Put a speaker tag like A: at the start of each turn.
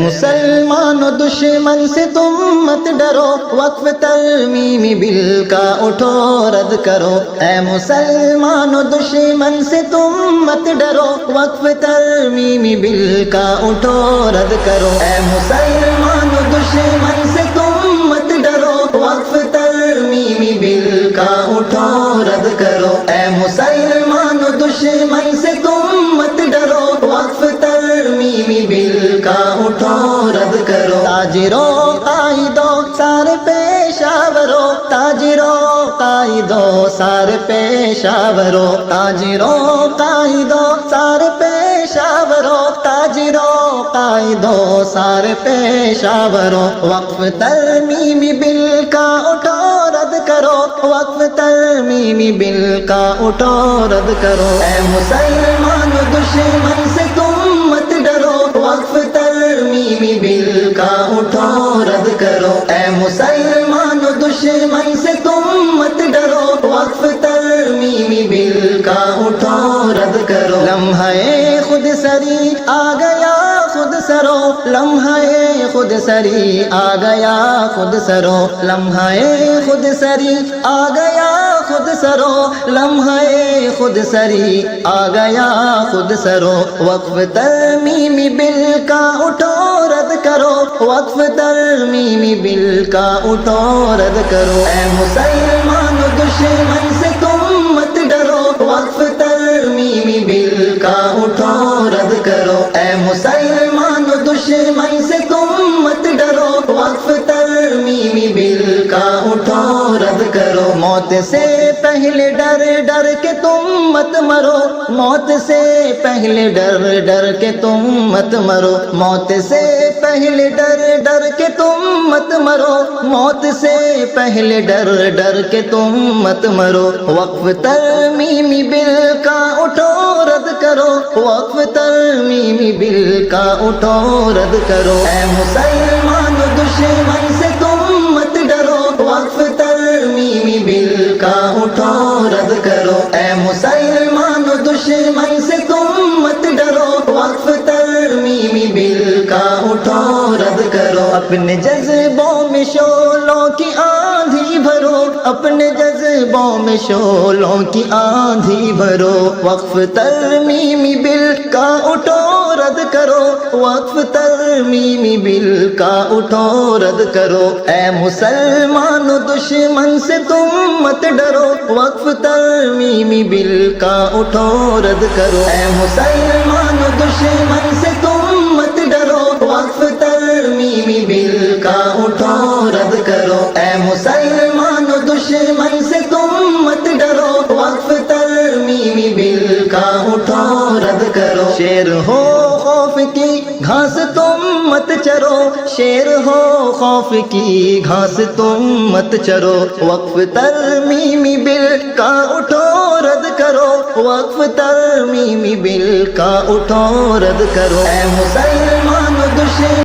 A: مسلمانوں دشمن سے تم مت ڈرو، وقف ترمیم بل کا اٹھو رد کرو۔ اے مسلمانوں دشمن سے تم مت ڈرو، وقف ترمیم بل کا اٹھو رد کرو۔ اے مسلمانوں دشمن سے تم مت ڈرو، وقف ترمیم بل کا اٹھو رد کرو۔ اے مسلمانوں دشمن سے تم مت ڈرو، وقف ترمیم بل کا اٹھو رد کرو۔ تاجروں قائدوں سارے پیشاوروں، تاجروں قائدوں سارے پیشاوروں، تاجروں قائدوں سارے پیشاوروں، تاجروں قائدوں سارے پیشاوروں، وقف ترمیم بل کا اٹھو رد کرو، وقف ترمیم بل کا اٹھو رد کرو۔ اے مسلمانوں دشمن سے تم مت ڈرو، وقف ترمیم بل کا اٹھو رد کرو۔ اے مسلمانوں دشمن سے تم مت ڈرو، وقف ترمیم بل کا اٹھو رد کرو۔ لمحہ خود سری آ گیا خود سرو، لمحہ خود سری آ گیا خود سرو، لمحہ خود سری آ گیا خود سرو، لمحہ خود سری آ گیا خود سرو، وقف ترمیم بل کا اٹھو رد کرو، وقف ترمیم بل کا اٹھو رد کرو۔ اے مسلمانوں دشمن سے تم مت ڈرو، وقف ترمیم بل کا اٹھو رد کرو۔ اے مسلمانوں دشمن سے تم مت ڈرو، وقف ترمیم بل کا اٹھو رد کرو۔ موت سے پہلے ڈر ڈر کے تم مت مرو، موت سے پہلے ڈر ڈر کے تم مت مرو، موت سے پہلے ڈر ڈر کے تم مت مرو، موت سے پہلے ڈر ڈر کے تم مت مرو، وقف ترمیم بل کا اٹھو رد کرو، وقف ترمیم بل کا اٹھو رد کرو۔ اے مسلمانوں دشمن سے تم مت ڈرو، وقف ترمیم بل کا اٹھو رد کرو۔ اے مسلمانوں دشمن سے تم مت ڈرو، وقف ترمیم بل کا اٹھو رد کرو۔ اپنے جذبوں میں شعلوں کی آندھی بھرو، اپنے جذبوں میں شعلوں کی آندھی بھرو، وقف ترمیم بل کا اٹھو رد کرو، وقف ترمیم بل کا اٹھو رد کرو۔ اے مسلمانوں دشمن سے تم مت ڈرو، وقف ترمیم بل کا اٹھو رد کرو۔ اے مسلمانوں دشمن سے تم مت ڈرو، وقف ترمیم بل کا اٹھو رد کرو۔ اے مسلمانوں دشمن سے تم مت ڈرو، وقف ترمیم بل کا اٹھو رد کرو۔ شیر ہو خوف کی گھاس تم مت چرو، شیر ہو خوف کی گھاس تم مت چرو، وقف ترمیم بل کا اٹھو رد کرو، وقف ترمیم بل کا اٹھو رد کرو۔ اے مسلمانوں دشمن